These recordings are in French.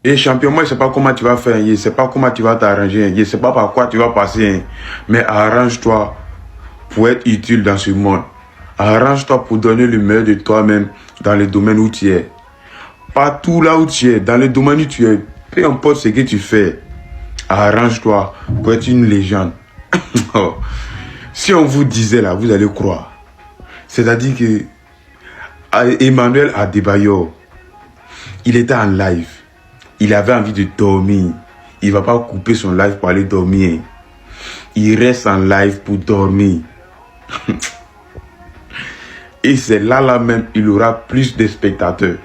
Et champion, moi, je sais pas comment tu vas faire, je sais pas comment tu vas t'arranger, je sais pas par quoi tu vas passer, mais arrange-toi pour être utile dans ce monde. Arrange-toi pour donner le meilleur de toi-même dans le domaine où tu es. Partout là où tu es, dans le domaine où tu es, peu importe ce que tu fais, arrange-toi pour être une légende. Si on vous disait là, vous allez croire. C'est-à-dire que Emmanuel Adebayor, il était en live. Il avait envie de dormir. Il ne va pas couper son live pour aller dormir. Il reste en live pour dormir. Et c'est là même, il aura plus de spectateurs.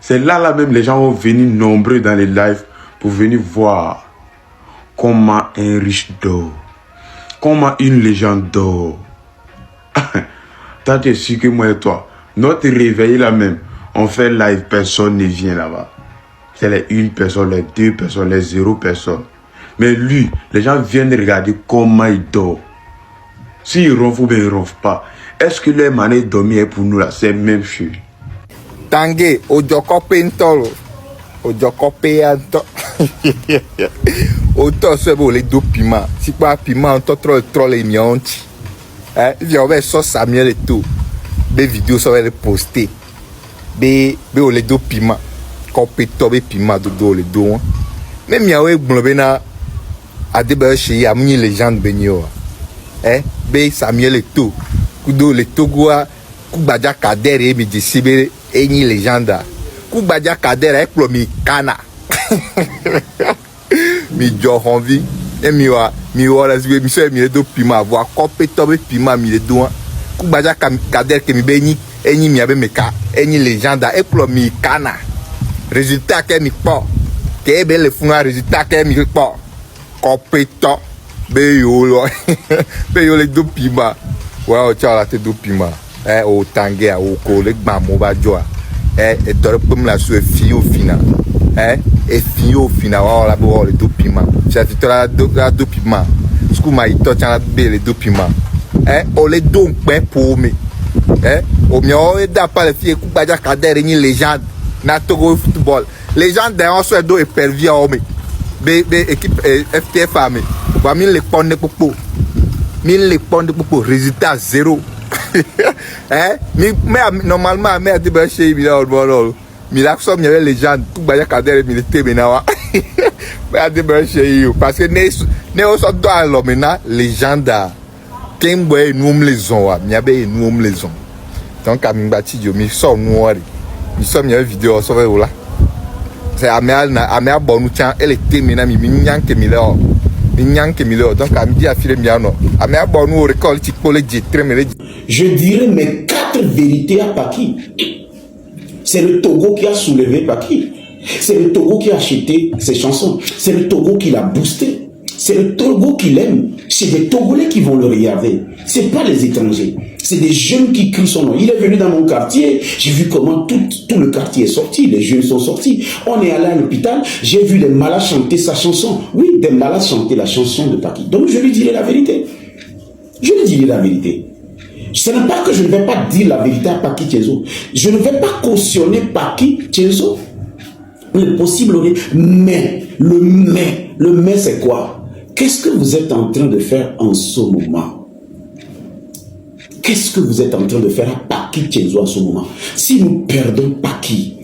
C'est là même, les gens vont venir nombreux dans les lives pour venir voir comment un riche dort. Comment une légende dort. Tant que sûr que moi et toi, notre réveil là même, on fait live, personne ne vient là-bas. C'est les 1 personne, les 2 personnes, les 0 personnes. Mais lui, les gens viennent regarder comment il dort. S'il ronfle ou bien il ronfle pas. Est-ce que les manières de dormir est pour nous là? C'est même chose. Tangué, Ojoko Pentolo. Ojoko Peyanto. Autant se les 2 piments. Si pas piment, on te troll les mianti. Il y avait ça Samuel et tout. Des vidéos ça va les poster. Les 2 piments. Compétent be piment do le do. Même yawe blobena Adebayor chez amuni légende benyo. Be Samuel et tout. Kudo le togoa kubaja kadere mi disibe eni légende. Kubaja kadere e plomi kana. Mi jo honvi e mi wa zibe mi so mi do piment avoir compétent be piment mi le do. Kubaja kadere ke mi be eni mi abe meka eni légende e plomi kana. Résultat que mi pas que ben le fond résultat que mi pas compétent be yo les 2 piments ouais tu as la 2 piments au tangué au collègue mamo ba joa et tore pom la so fi au final et fi au final voilà bo les 2 piments c'est tu as 2 piments ce que m'a ito tu as les 2 piments on les 2 pain pour me au mieux da pas les filles ku baja cadre ni légende na Togo football. Les gens derrière sont dos et pervers hommes. Équipe FTF amé. Va 1000 les pondre pour 1000 les pondre pour résultat 0. Mais normalement mais Adebayor chez il a bon. Mais là somme il y avait les gens tout baya cadre militaire maintenant. Mais Adebayor chez parce que ne on sont dans l'homme maintenant légende. Kemboy nous les ont wa, mi abe nous les ont. Donc ami bati jo mi so noir. Nous sommes une vidéo sur le là. C'est Amia Bonu Chan, elle était mina mi nyanke mileo. Nyanke mileo. Donc Amdi a filé miano. Amia Bonu récolte tikole très mélé. Je dirais mes 4 vérités à Paki. C'est le Togo qui a soulevé Paki. C'est le Togo qui a acheté ses chansons. C'est le Togo qui l'a boosté. C'est le Togo qui l'aime. C'est des Togolais qui vont le regarder. C'est pas les étrangers. C'est des jeunes qui crient son nom. Il est venu dans mon quartier. J'ai vu comment tout le quartier est sorti. Les jeunes sont sortis. On est allé à l'hôpital. J'ai vu des malades chanter sa chanson. Oui, des malades chanter la chanson de Paki. Donc je lui dirai la vérité. Je lui dirai la vérité. Ce n'est pas que je ne vais pas dire la vérité à Paki Tiezo. Je ne vais pas cautionner Paki Tiezo. Le possible, mais, le mais c'est quoi? Qu'est-ce que vous êtes en train de faire en ce moment? Qu'est-ce que vous êtes en train de faire à Paki Tiezo en ce moment? Si nous perdons Paki,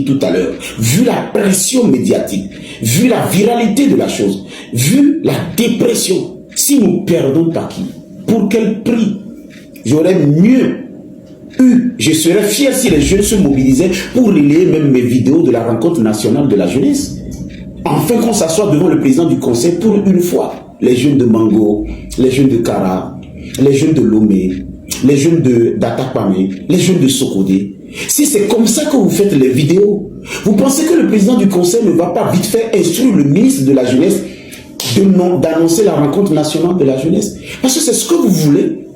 tout à l'heure, vu la pression médiatique, vu la viralité de la chose, vu la dépression, si nous perdons Paki, pour quel prix? J'aurais mieux eu, je serais fier si les jeunes se mobilisaient pour relayer même mes vidéos de la rencontre nationale de la jeunesse. Enfin qu'on s'assoie devant le président du conseil pour une fois. Les jeunes de Mango, les jeunes de Kara, les jeunes de Lomé, les jeunes d'Atakpame, les jeunes de Sokodé. Si c'est comme ça que vous faites les vidéos, vous pensez que le président du conseil ne va pas vite fait instruire le ministre de la jeunesse d'annoncer la rencontre nationale de la jeunesse? Parce que c'est ce que vous voulez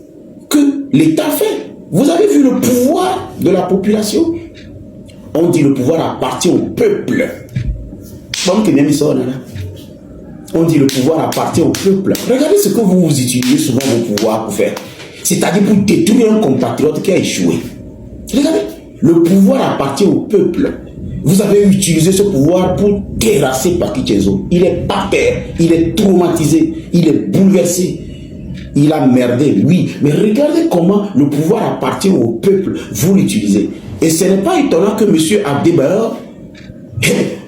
que l'État fait. Vous avez vu le pouvoir de la population? On dit le pouvoir appartient au peuple. On dit le pouvoir appartient au peuple. Regardez ce que vous utilisez souvent vos pouvoirs pour faire. C'est-à-dire pour détruire un compatriote qui a échoué. Regardez. Le pouvoir appartient au peuple. Vous avez utilisé ce pouvoir pour terrasser Paki Chenzo. Il est par terre, il est traumatisé, il est bouleversé. Il a merdé, oui. Mais regardez comment le pouvoir appartient au peuple. Vous l'utilisez. Et ce n'est pas étonnant que M. Adebayor,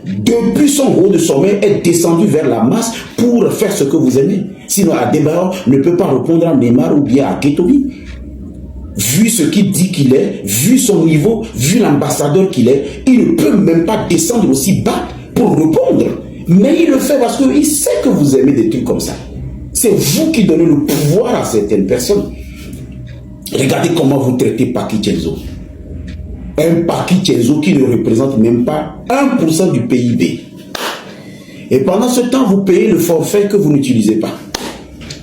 depuis son haut de sommet, est descendu vers la masse pour faire ce que vous aimez. Sinon, Adebayor ne peut pas répondre à Neymar ou bien à Guetobi. Vu ce qu'il dit qu'il est, vu son niveau, vu l'ambassadeur qu'il est, il ne peut même pas descendre aussi bas pour répondre. Mais il le fait parce qu'il sait que vous aimez des trucs comme ça. C'est vous qui donnez le pouvoir à certaines personnes. Regardez comment vous traitez Paki Chenzo. Un Paki Chenzo qui ne représente même pas 1% du PIB. Et pendant ce temps, vous payez le forfait que vous n'utilisez pas.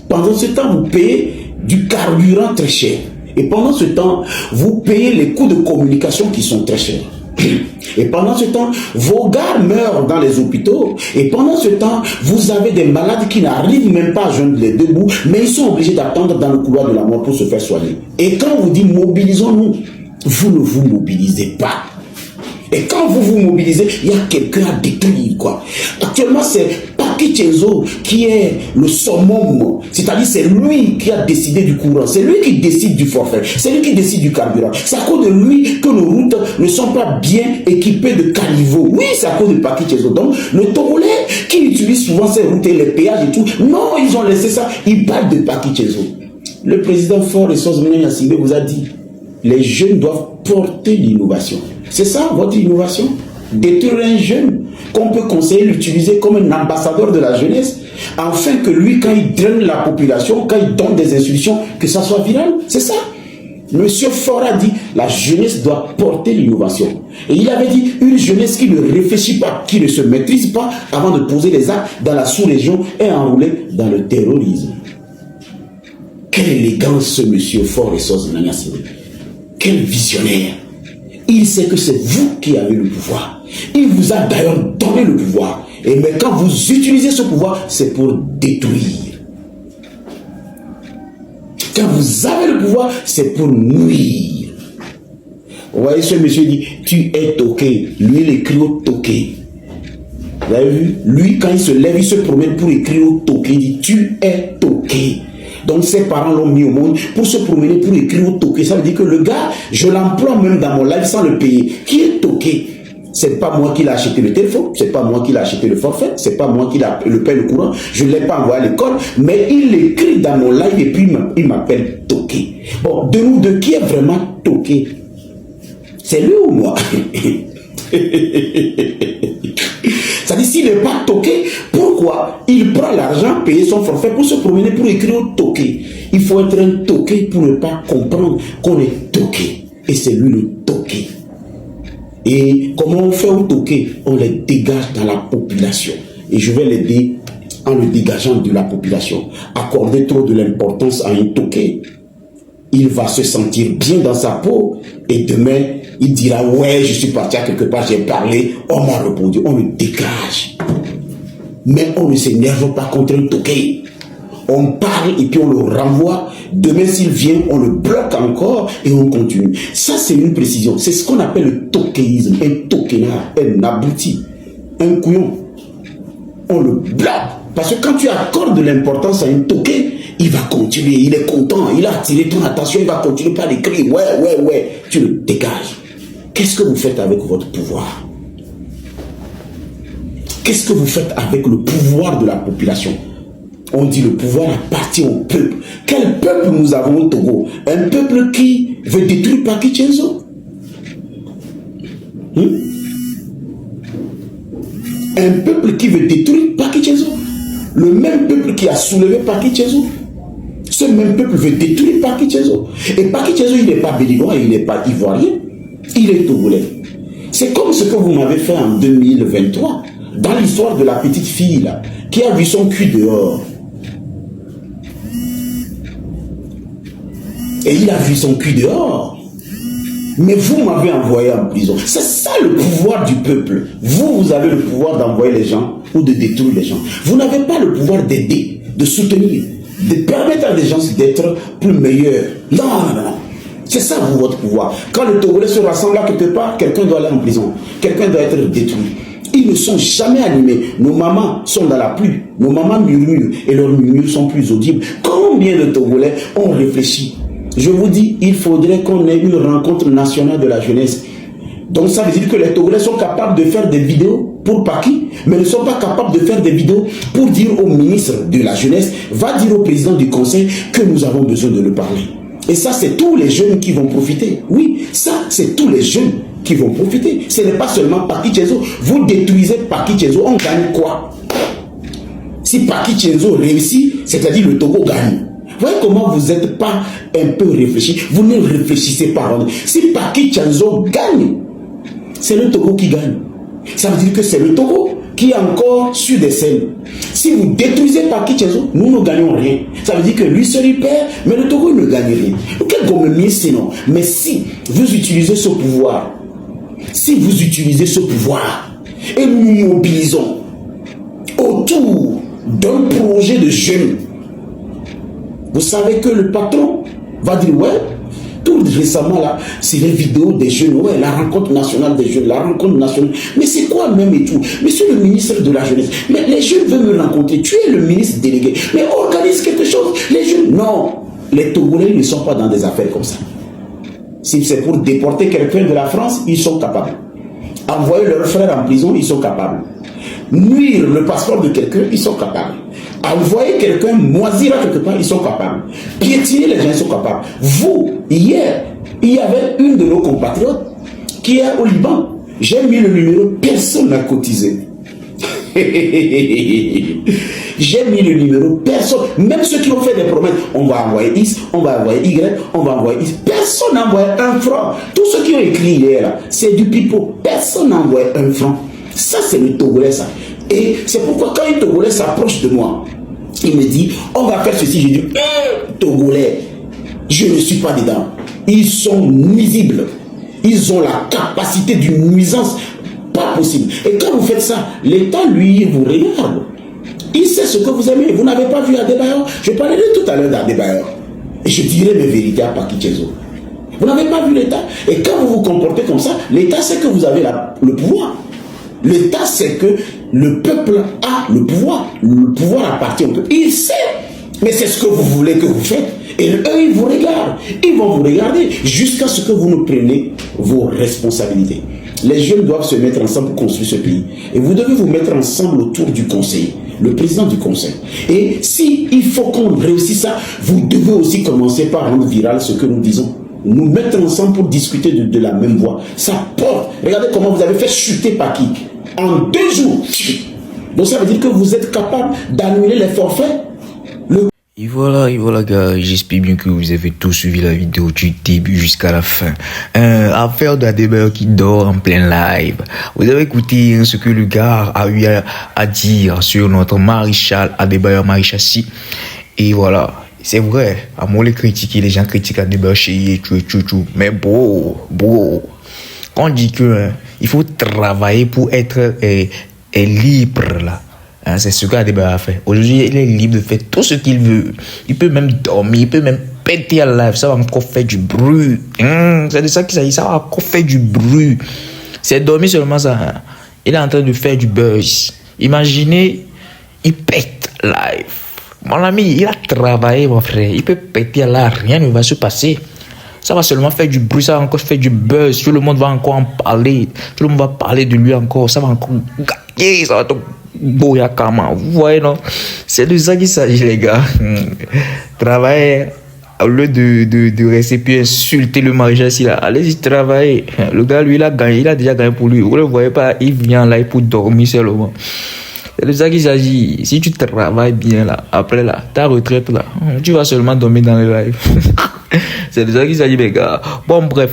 Pendant ce temps, vous payez du carburant très cher. Et pendant ce temps, vous payez les coûts de communication qui sont très chers. Et pendant ce temps, vos gars meurent dans les hôpitaux. Et pendant ce temps, vous avez des malades qui n'arrivent même pas à joindre les deux bouts, mais ils sont obligés d'attendre dans le couloir de la mort pour se faire soigner. Et quand on vous dit mobilisons-nous, vous ne vous mobilisez pas. Et quand vous vous mobilisez, il y a quelqu'un à détruire, quoi. Actuellement, c'est Paki Chenzo qui est le summum. C'est-à-dire, c'est lui qui a décidé du courant. C'est lui qui décide du forfait. C'est lui qui décide du carburant. C'est à cause de lui que nos routes ne sont pas bien équipées de caniveaux. Oui, c'est à cause de Paki Chenzo. Donc, le Togolais qui utilise souvent ces routes et les péages et tout, non, ils ont laissé ça. Ils parlent de Paki Chenzo. Le président Faure Ressources Yassibé vous a dit, les jeunes doivent porter l'innovation. C'est ça votre innovation? Détruire un jeune qu'on peut conseiller l'utiliser comme un ambassadeur de la jeunesse, afin que lui, quand il draine la population, quand il donne des instructions, que ça soit viral. C'est ça. Monsieur Faure a dit, la jeunesse doit porter l'innovation. Et il avait dit, une jeunesse qui ne réfléchit pas, qui ne se maîtrise pas avant de poser les actes dans la sous-région est enroulée dans le terrorisme. Quelle élégance ce monsieur Faure Ressources Yassibé. Quel visionnaire. Il sait que c'est vous qui avez le pouvoir. Il vous a d'ailleurs donné le pouvoir. Et mais quand vous utilisez ce pouvoir, c'est pour détruire. Quand vous avez le pouvoir, c'est pour nuire. Vous voyez, ce monsieur dit, tu es toqué. Lui, il écrit au toqué. Vous avez vu? Lui, quand il se lève, il se promène pour écrire au toqué. Il dit, tu es toqué. Donc ses parents l'ont mis au monde pour se promener, pour écrire au toqué. Ça veut dire que le gars, je l'emploie même dans mon live sans le payer. Qui est toqué? C'est pas moi qui l'ai acheté le téléphone, c'est pas moi qui l'ai acheté le forfait, c'est pas moi qui le paye le courant, je ne l'ai pas envoyé à l'école, mais il l'écrit dans mon live et puis il m'appelle toqué. Bon, de nous deux, qui est vraiment toqué? C'est lui ou moi? C'est-à-dire, s'il n'est pas toqué, pourquoi il prend l'argent, payer son forfait pour se promener, pour écrire au toqué? Il faut être un toqué pour ne pas comprendre qu'on est toqué. Et c'est lui le toqué. Et comment on fait au toqué? On les dégage dans la population. Et je vais l'aider en le dégageant de la population. Accorder trop de l'importance à un toqué, il va se sentir bien dans sa peau et demain, il dira, ouais, je suis parti à quelque part, j'ai parlé, on m'a répondu, on le dégage. Mais on ne s'énerve pas contre un toqué. On parle et puis on le renvoie. Demain, s'il vient, on le bloque encore et on continue. Ça, c'est une précision. C'est ce qu'on appelle le toquéisme. Un toquénard, un abouti, un couillon. On le bloque. Parce que quand tu accordes de l'importance à un toqué, il va continuer, il est content, il a attiré ton attention, il va continuer par les cris, ouais, tu le dégages. Qu'est-ce que vous faites avec votre pouvoir? Qu'est-ce que vous faites avec le pouvoir de la population? On dit le pouvoir appartient au peuple. Quel peuple nous avons au Togo? Un peuple qui veut détruire Paki Chenzo? Un peuple qui veut détruire Paki Chenzo? Le même peuple qui a soulevé Paki Chenzo? Ce même peuple veut détruire Paki Chenzo. Et Paki Chenzo, il n'est pas béninois, il n'est pas ivoirien, il est togolais. C'est comme ce que vous m'avez fait en 2023, dans l'histoire de la petite fille là, qui a vu son cul dehors. Et il a vu son cul dehors. Mais vous m'avez envoyé en prison. C'est ça le pouvoir du peuple. Vous avez le pouvoir d'envoyer les gens ou de détruire les gens. Vous n'avez pas le pouvoir d'aider, de soutenir, de permettre à des gens d'être plus meilleurs. Non. C'est ça, vous, votre pouvoir. Quand le Togolais se rassemble là quelque part, quelqu'un doit aller en prison. Quelqu'un doit être détruit. Ils ne sont jamais animés. Nos mamans sont dans la pluie. Nos mamans murmurent et leurs murmures sont plus audibles. Combien de Togolais ont réfléchi? Je vous dis, il faudrait qu'on ait une rencontre nationale de la jeunesse. Donc ça veut dire que les Togolais sont capables de faire des vidéos pour Paki, mais ne sont pas capables de faire des vidéos pour dire au ministre de la jeunesse, va dire au président du conseil que nous avons besoin de le parler. Et ça, c'est tous les jeunes qui vont profiter. Oui, ça, c'est tous les jeunes qui vont profiter. Ce n'est pas seulement Paki Chenzo. Vous détruisez Paki Chenzo, on gagne quoi? Si Paki Chenzo réussit, c'est-à-dire le Togo gagne. Voyez comment vous n'êtes pas un peu réfléchi. Vous ne réfléchissez pas. Si Paki Chenzo gagne, c'est le Togo qui gagne. Ça veut dire que c'est le Togo qui est encore sur des scènes. Si vous détruisez Paki Chenzo, nous ne gagnons rien. Ça veut dire que lui seul il perd, mais le Togo ne gagne rien. Quel gomme c'est non. Mais si vous utilisez ce pouvoir, et nous nous mobilisons autour d'un projet de jeunes, vous savez que le patron va dire ouais, tout récemment là, c'est les vidéos des jeunes, ouais, la rencontre nationale des jeunes, la rencontre nationale. Mais c'est quoi même et tout? Monsieur le ministre de la jeunesse, mais les jeunes veulent me rencontrer, tu es le ministre délégué, mais organise quelque chose, les jeunes, non. Les Togolais ne sont pas dans des affaires comme ça. Si c'est pour déporter quelqu'un de la France, ils sont capables. Envoyer leurs frères en prison, ils sont capables. Nuire le passeport de quelqu'un, ils sont capables. Envoyer quelqu'un moisir à quelque part, ils sont capables. Piétiner les gens, ils sont capables. Vous, hier, il y avait une de nos compatriotes qui est au Liban. J'ai mis le numéro, personne n'a cotisé. J'ai mis le numéro, personne, même ceux qui ont fait des promesses, on va envoyer X, on va envoyer Y, on va envoyer X, personne n'a envoyé un franc. Tous ceux qui ont écrit hier, là, c'est du pipeau, personne n'a envoyé un franc. Ça, c'est le Togolais, ça. Et c'est pourquoi quand un Togolais s'approche de moi, il me dit, on va faire ceci, je dis, Togolais, je ne suis pas dedans. Ils sont nuisibles. Ils ont la capacité d'une nuisance pas possible. Et quand vous faites ça, l'État, lui, vous regarde. Il sait ce que vous aimez. Vous n'avez pas vu Adebayor. Je parlerai tout à l'heure d'Adebayor. Et je dirai mes vérités à Paki Chenzo. Vous n'avez pas vu l'État. Et quand vous vous comportez comme ça, l'État sait que vous avez le pouvoir. L'État sait que le peuple a le pouvoir. Le pouvoir appartient au peuple. Il sait. Mais c'est ce que vous voulez que vous faites. Et eux, ils vous regardent. Ils vont vous regarder jusqu'à ce que vous ne preniez vos responsabilités. Les jeunes doivent se mettre ensemble pour construire ce pays. Et vous devez vous mettre ensemble autour du conseiller, le président du conseil. Et si il faut qu'on réussisse ça, vous devez aussi commencer par rendre viral ce que nous disons. Nous mettre ensemble pour discuter de la même voix. Ça porte. Regardez comment vous avez fait chuter Paki. En 2 jours. Donc ça veut dire que vous êtes capable d'annuler les forfaits. Et voilà gars, j'espère bien que vous avez tous suivi la vidéo du début jusqu'à la fin. Affaire d'Adebayor qui dort en plein live. Vous avez écouté ce que le gars a eu à dire sur notre maréchal Adebayor Maréchassi. Et voilà, c'est vrai, à moi les critiquer, les gens critiquent Adebayor chez tout. Mais bro, quand on dit que il faut travailler pour être libre là. C'est ce qu'Adebayor a fait. Aujourd'hui, il est libre de faire tout ce qu'il veut. Il peut même dormir, il peut même péter à live. Ça va encore faire du bruit. C'est de ça qu'il s'agit. Ça va encore faire du bruit. C'est dormir seulement ça. Il est en train de faire du buzz. Imaginez, il pète live. Mon ami, il a travaillé, mon frère. Il peut péter à live. Rien ne va se passer. Ça va seulement faire du bruit. Ça va encore faire du buzz. Tout le monde va encore en parler. Tout le monde va parler de lui encore. Ça va encore gagner. Ça va tout Boyakama, vous voyez non, c'est de ça qu'il s'agit les gars. Travailler au lieu de rester puis insulter le maréchal là. Allez-y travailler. Le gars lui il a gagné, il a déjà gagné pour lui. Vous le voyez pas, il vient là pour dormir seulement. C'est de ça qu'il s'agit. Si tu travailles bien là, après là, ta retraite là, tu vas seulement dormir dans le live. C'est de ça qu'il s'agit les gars. Bon bref.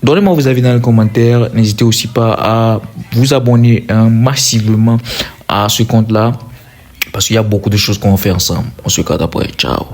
Donnez-moi vos avis dans les commentaires. N'hésitez aussi pas à vous abonner massivement à ce compte-là. Parce qu'il y a beaucoup de choses qu'on fait ensemble. On se regarde après. Ciao.